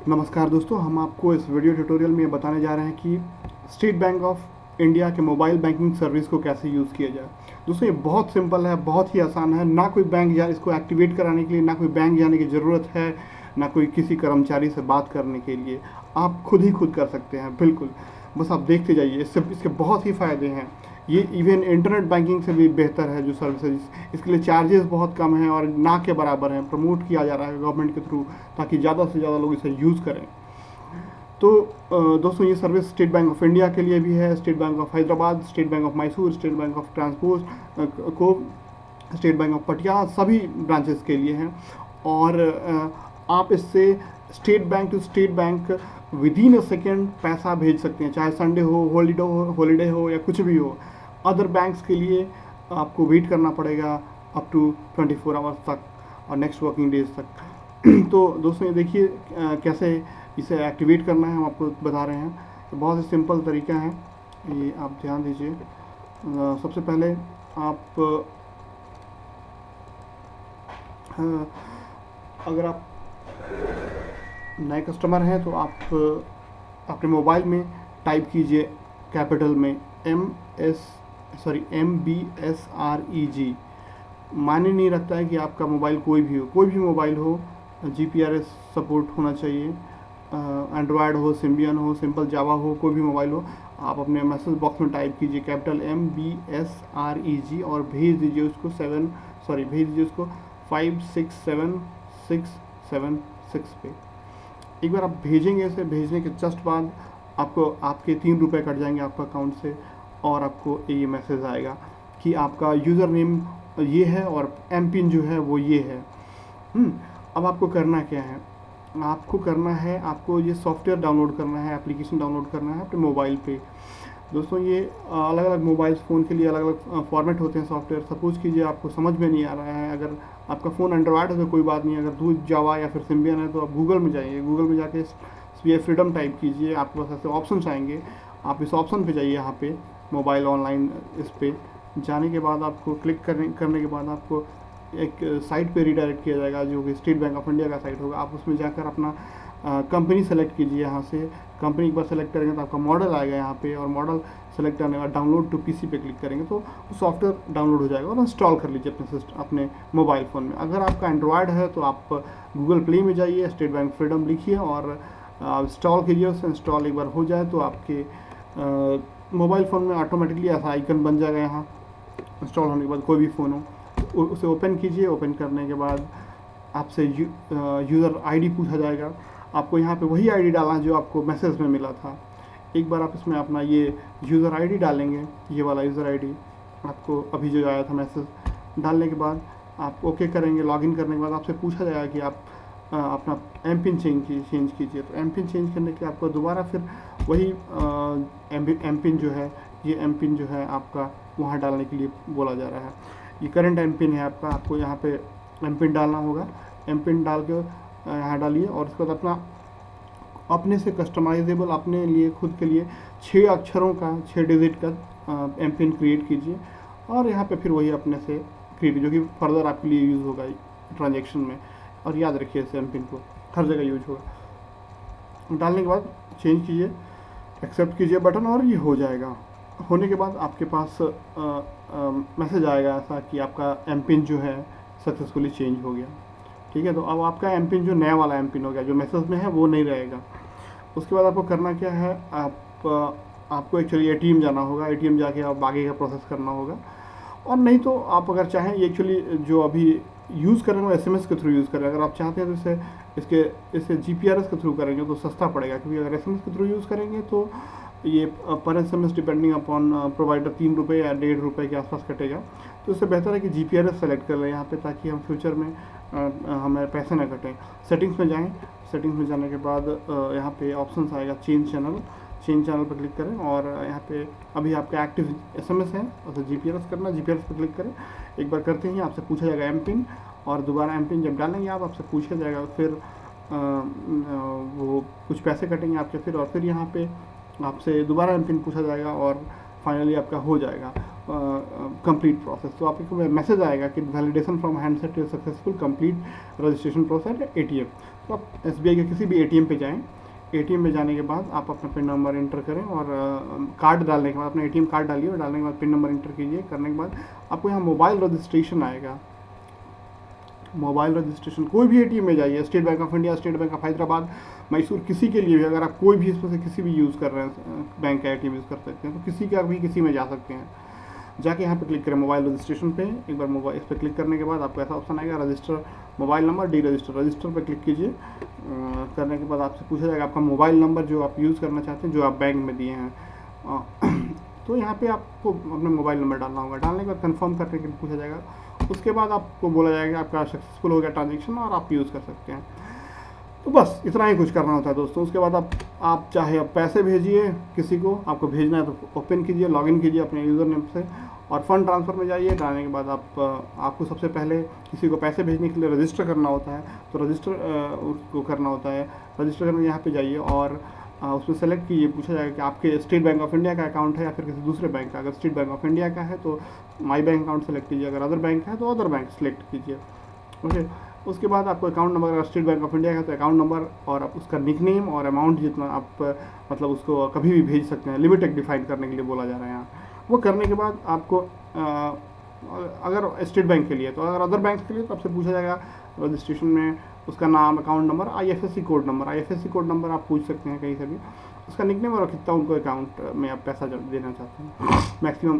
नमस्कार दोस्तों, हम आपको इस वीडियो ट्यूटोरियल में बताने जा रहे हैं कि स्टेट बैंक ऑफ इंडिया के मोबाइल बैंकिंग सर्विस को कैसे यूज़ किया जाए। दोस्तों ये बहुत सिंपल है, बहुत ही आसान है। ना कोई बैंक जा इसको एक्टिवेट कराने के लिए ना कोई बैंक जाने की ज़रूरत है, ना कोई किसी कर्मचारी से बात करने के लिए। आप खुद ही खुद कर सकते हैं, बिल्कुल। बस आप देखते जाइए, इसके बहुत ही फ़ायदे हैं। ये इवन इंटरनेट बैंकिंग से भी बेहतर है जो सर्विसेज। इसके लिए चार्जेस बहुत कम हैं और ना के बराबर हैं। प्रमोट किया जा रहा है गवर्नमेंट के थ्रू ताकि ज़्यादा से ज़्यादा लोग इसे यूज़ करें। तो दोस्तों ये service state bank of India के लिए भी है, state bank of Hyderabad, state bank of Mysore, state bank of ट्रांसपोर्ट को, स्टेट बैंक ऑफ पटियाला, सभी ब्रांचेस के लिए हैं। और आप इससे state bank to state bank within a second पैसा भेज सकते हैं, चाहे संडे हो, हॉलीडे हो या कुछ भी हो। अदर बैंक्स के लिए आपको वेट करना पड़ेगा अप टू 24 आवर्स तक और नेक्स्ट वर्किंग डेज तक। तो दोस्तों ये देखिए कैसे इसे एक्टिवेट करना है, हम आपको बता रहे हैं। तो बहुत ही सिंपल तरीका है, ये आप ध्यान दीजिए। सबसे पहले आप अगर आप नए कस्टमर हैं तो आप अपने मोबाइल में टाइप कीजिए कैपिटल में MBSREG। मायने नहीं रखता है कि आपका मोबाइल कोई भी मोबाइल हो, GPRS सपोर्ट होना चाहिए। एंड्रॉयड हो, सिम्बियन हो, सिंपल जावा हो, कोई भी मोबाइल हो। आप अपने मैसेज बॉक्स में टाइप कीजिए कैपिटल MBSREG और भेज दीजिए उसको 567676 पे। एक बार आप भेजेंगे, इसे भेजने के जस्ट बाद आपको आपके 3 रुपये कट जाएंगे आपका अकाउंट से और आपको ये मैसेज आएगा कि आपका यूज़र नेम ये है और एम पिन जो है वो ये है। अब आपको करना क्या है, आपको ये सॉफ्टवेयर डाउनलोड करना है, एप्लीकेशन डाउनलोड करना है अपने मोबाइल पे। दोस्तों ये अलग अलग मोबाइल फ़ोन के लिए अलग अलग फॉर्मेट होते हैं सॉफ्टवेयर। सपोज़ कीजिए आपको समझ में नहीं आ रहा है, अगर आपका फ़ोन एंड्रॉयड है तो कोई बात नहीं, अगर जावा या फिर सिम्बियन है तो आप गूगल में जाइए, गूगल में जाके ये फ्रीडम टाइप कीजिए, आपके पास ऐसे ऑप्शन आएंगे। आप इस ऑप्शन पे जाइए, यहाँ पे मोबाइल ऑनलाइन, इस पे जाने के बाद आपको क्लिक करने के बाद आपको एक साइट पे रिडायरेक्ट किया जाएगा जो कि स्टेट बैंक ऑफ इंडिया का साइट होगा। आप उसमें जाकर अपना कंपनी सेलेक्ट कीजिए। यहाँ से कंपनी एक बार सेलेक्ट करेंगे तो आपका मॉडल आएगा यहाँ पे, और मॉडल सेलेक्ट करने के बाद डाउनलोड टू पीसी पे क्लिक करेंगे तो सॉफ्टवेयर डाउनलोड हो जाएगा और इंस्टॉल कर लीजिए अपने मोबाइल फ़ोन में। अगर आपका एंड्रॉयड है तो आप गूगल प्ले में जाइए, स्टेट बैंक फ्रीडम लिखिए और इंस्टॉल कीजिए। उससे इंस्टॉल एक बार हो जाए तो आपके मोबाइल फ़ोन में ऑटोमेटिकली ऐसा आइकन बन जाएगा। यहाँ इंस्टॉल होने के बाद कोई भी फ़ोन हो उसे ओपन कीजिए। ओपन करने के बाद आपसे यूज़र आईडी पूछा जाएगा। आपको यहाँ पे वही आईडी डालना है जो आपको मैसेज में मिला था। एक बार आप इसमें अपना ये यूज़र आईडी डालेंगे, ये वाला यूज़र आईडी आपको अभी जो आया था मैसेज, डालने के बाद आप ओके करेंगे। लॉगिन करने के बाद आपसे पूछा जाएगा कि आप अपना एम पिन चेंज कीजिए। तो एम पिन चेंज करने के लिए आपको दोबारा फिर वही एम पिन जो है, ये एम पिन जो है आपका वहाँ डालने के लिए बोला जा रहा है। ये करंट एम पिन है आपका, आपको यहाँ पे एम पिन डालना होगा। एम पिन डाल के यहाँ डालिए और उसके बाद अपने से कस्टमाइजेबल, अपने लिए खुद के लिए 6 अक्षरों का, 6 डिजिट का एम पिन क्रिएट कीजिए और यहाँ पे फिर वही अपने से क्रिएट, जो कि फर्दर आपके लिए यूज़ होगा ट्रांजेक्शन में। और याद रखिए इस एम पिन को हर जगह यूज होगा। डालने के बाद चेंज कीजिए, एक्सेप्ट कीजिए बटन और ये हो जाएगा। होने के बाद आपके पास मैसेज आएगा ऐसा कि आपका एम पिन जो है सक्सेसफुली चेंज हो गया। ठीक है, तो अब आपका एम पिन जो नया वाला एम पिन हो गया, जो मैसेज में है वो नहीं रहेगा। उसके बाद आपको करना क्या है, आपको एक्चुअली ATM जाना होगा। ATM जाके आप आगे का प्रोसेस करना होगा। और नहीं तो आप अगर चाहें, ये एक्चुअली जो अभी यूज़ कर रहे हैं वो SMS के थ्रू यूज़ करें। अगर आप चाहते हैं तो इसे GPRS के थ्रू करेंगे तो सस्ता पड़ेगा, क्योंकि अगर SMS के थ्रू यूज़ करेंगे तो ये पर SMS डिपेंडिंग अपॉन प्रोवाइडर 3 रुपये या 1.5 रुपये के आसपास कटेगा। तो इससे बेहतर है कि GPRS सेलेक्ट कर लें यहाँ पे, ताकि हम फ्यूचर में हमें पैसे ना कटें। सेटिंग्स में जाएँ, सेटिंग्स में जाने के बाद यहाँ पे ऑप्शन आएगा चेंज चैनल पर क्लिक करें और यहाँ पे अभी आपका एक्टिव SMS है, उसे GPRS करना, GPRS पर क्लिक करें। एक बार करते ही आपसे पूछा जाएगा एम पिन, और दोबारा एम पिन जब डालेंगे आप, आपसे पूछा जाएगा, फिर वो कुछ पैसे कटेंगे आपके फिर, और फिर यहाँ पे आपसे दोबारा एम पिन पूछा जाएगा और फाइनली आपका हो जाएगा कंप्लीट प्रोसेस। तो आपको मैसेज आएगा कि validation from handset is successful, complete registration process ATM। तो आप SBI के किसी भी ATM पे जाएं, ATM में जाने के बाद आप अपना पिन नंबर इंटर करें और कार्ड डालने के बाद अपना ATM कार्ड डालिए और डालने के बाद पिन नंबर इंटर कीजिए। करने के बाद आपको यहाँ मोबाइल रजिस्ट्रेशन आएगा। मोबाइल रजिस्ट्रेशन कोई भी ATM में जाइए, state bank of India, state bank of Hyderabad, Mysore, किसी के लिए भी, अगर आप कोई भी इसमें से किसी भी यूज़ कर रहे हैं बैंक का ATM यूज़ कर सकते हैं, तो किसी का भी किसी में जा सकते हैं। जाके यहाँ पे क्लिक करें मोबाइल रजिस्ट्रेशन पे। एक बार मोबाइल इस पर क्लिक करने के बाद आपको ऐसा ऑप्शन आएगा register mobile number, D register पे क्लिक कीजिए। करने के बाद आपसे पूछा जाएगा आपका मोबाइल नंबर जो आप यूज़ करना चाहते हैं, जो आप बैंक में दिए हैं। तो यहाँ पे आपको अपना मोबाइल नंबर डालना होगा। डालने के बाद कंफर्म करने के लिए पूछा जाएगा। उसके बाद आपको बोला जाएगा आपका सक्सेसफुल हो गया ट्रांजेक्शन और आप यूज़ कर सकते हैं। तो बस इतना ही कुछ करना होता है दोस्तों। उसके बाद आप चाहे आप पैसे भेजिए किसी को, आपको भेजना है तो ओपन कीजिए, लॉगिन कीजिए अपने यूज़र नेम से और फंड ट्रांसफ़र में जाइए। जाने के बाद आपको सबसे पहले किसी को पैसे भेजने के लिए रजिस्टर करना होता है, तो रजिस्टर उसको करना होता है। रजिस्टर करने यहाँ पे जाइए और उसमें सेलेक्ट कीजिए। पूछा जाएगा कि आपके स्टेट बैंक ऑफ इंडिया का अकाउंट है या फिर किसी दूसरे बैंक का। अगर स्टेट बैंक ऑफ इंडिया का है तो माई बैंक अकाउंट सेलेक्ट कीजिए, अगर अदर बैंक है तो अदर बैंक सेलेक्ट कीजिए। ओके, उसके बाद आपको अकाउंट नंबर, अगर स्टेट बैंक ऑफ इंडिया का तो अकाउंट नंबर और आप उसका निकनेम और अमाउंट जितना आप मतलब उसको कभी भी भेज सकते हैं, लिमिट एक डिफाइन करने के लिए बोला जा रहा है यहाँ। वो करने के बाद आपको अगर स्टेट बैंक के लिए, तो अगर अदर बैंक के लिए तो आपसे पूछा जाएगा रजिस्ट्रेशन में उसका नाम, account number, IFSC code number. IFSC code number आप पूछ सकते हैं कहीं से भी, उसका निकनेम और कितना उनको अकाउंट में आप पैसा देना चाहते हैं, मैक्सिमम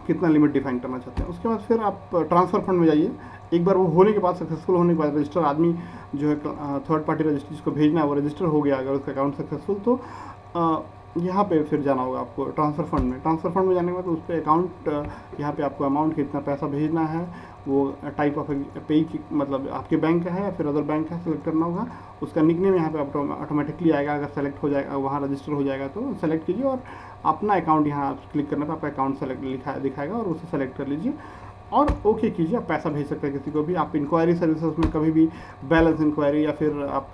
कितना लिमिट डिफाइन करना चाहते हैं। उसके बाद फिर आप ट्रांसफ़र फंड में जाइए। एक बार वो होने के बाद, सक्सेसफुल होने के बाद, रजिस्टर आदमी जो है थर्ड पार्टी रजिस्टर जिसको भेजना है वो रजिस्टर हो गया, अगर उसका अकाउंट सक्सेसफुल, तो यहाँ पे फिर जाना होगा आपको ट्रांसफ़र फंड में। ट्रांसफ़र फंड में जाने के बाद उस पर अकाउंट, यहाँ पे आपको अमाउंट कितना पैसा भेजना है, वो टाइप ऑफ पे की मतलब आपके बैंक का है या फिर अदर बैंक का सेलेक्ट करना होगा। उसका निकनेम यहाँ पे ऑटोमेटिकली आएगा, अगर सेलेक्ट हो जाएगा, वहाँ रजिस्टर हो जाएगा तो सेलेक्ट कीजिए और अपना अकाउंट यहाँ क्लिक करने पर आपका अकाउंट सेलेक्ट दिखाएगा और उसे सेलेक्ट कर लीजिए और ओके कीजिए। आप पैसा भेज सकते हैं किसी को भी। आप इंक्वायरी सर्विसेज में कभी भी बैलेंस इंक्वायरी या फिर आप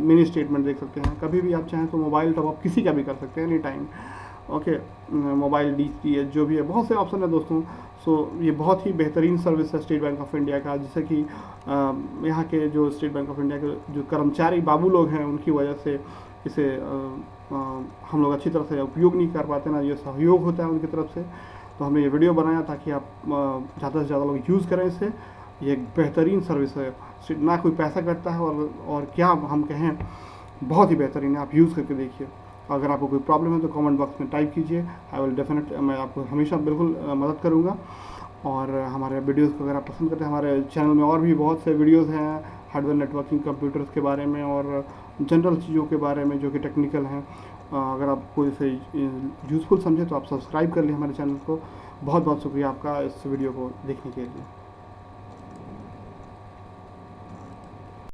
मिनी स्टेटमेंट देख सकते हैं। कभी भी आप चाहें तो मोबाइल टॉप अप किसी का भी कर सकते हैं, any time. Okay, mobile DTH जो भी है, बहुत से ऑप्शन है दोस्तों। सो ये बहुत ही बेहतरीन सर्विस है स्टेट बैंक ऑफ इंडिया का, जिससे कि यहाँ के जो स्टेट बैंक ऑफ इंडिया के जो कर्मचारी बाबू लोग हैं, उनकी वजह से इसे हम लोग अच्छी तरह से उपयोग नहीं कर पाते ना, ये सहयोग होता है उनकी तरफ से। तो हमने ये वीडियो बनाया ताकि आप ज़्यादा से ज़्यादा लोग यूज़ करें इसे। ये एक बेहतरीन सर्विस है, ना कोई पैसा कटता है और क्या हम कहें, बहुत ही बेहतरीन है। आप यूज़ करके देखिए। अगर आपको कोई प्रॉब्लम है तो कमेंट बॉक्स में टाइप कीजिए, आई विल डेफिनेट, मैं आपको हमेशा बिल्कुल मदद करूँगा। और हमारे वीडियोज़ को अगर आप पसंद करते हैं, हमारे चैनल में और भी बहुत से वीडियोज़ हैं हार्डवेयर नेटवर्किंग, कंप्यूटर्स के बारे में और जनरल चीज़ों के बारे में जो कि टेक्निकल हैं। अगर आप कोई इसे यूज़फुल समझे तो आप सब्सक्राइब कर लें हमारे चैनल को। बहुत बहुत शुक्रिया आपका इस वीडियो को देखने के लिए।